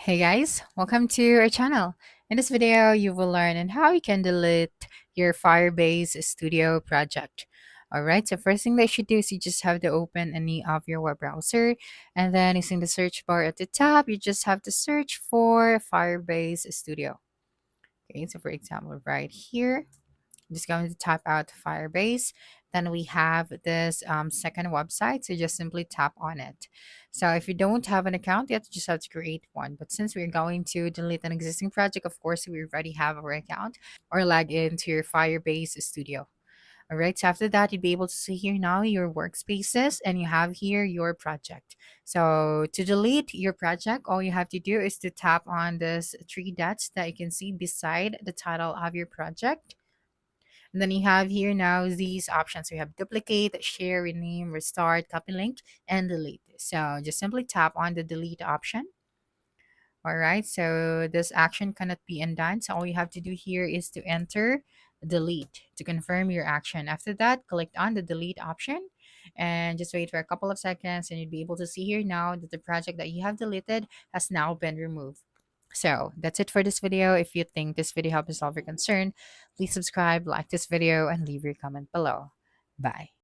Hey guys, welcome to our channel. In this video, you will learn on how you can delete your Firebase Studio project. Alright, so first thing that you should do is you just have to open any of your web browser, and then using the search bar at the top, you just have to search for Firebase Studio. Okay, so for example, right here, I'm just going to type out Firebase. Then we have this second website. So just simply tap on it. So if you don't have an account yet, you just have to create one. But since we're going to delete an existing project, of course, we already have our account or log into your Firebase Studio. All right. So after that, you'll be able to see here now your workspaces and you have here your project. So to delete your project, all you have to do is to tap on this three dots that you can see beside the title of your project, and then you have here now these options. We have duplicate, share, rename, restart, copy link, and delete. So just simply tap on the delete option. All right, so this action cannot be undone. So all you have to do here is to enter delete to confirm your action. After that, click on the delete option and just wait for a couple of seconds and you'll be able to see here now that the project that you have deleted has now been removed. So that's it for this video. If you think this video helped you solve your concern, please subscribe, like this video, and leave your comment below. Bye.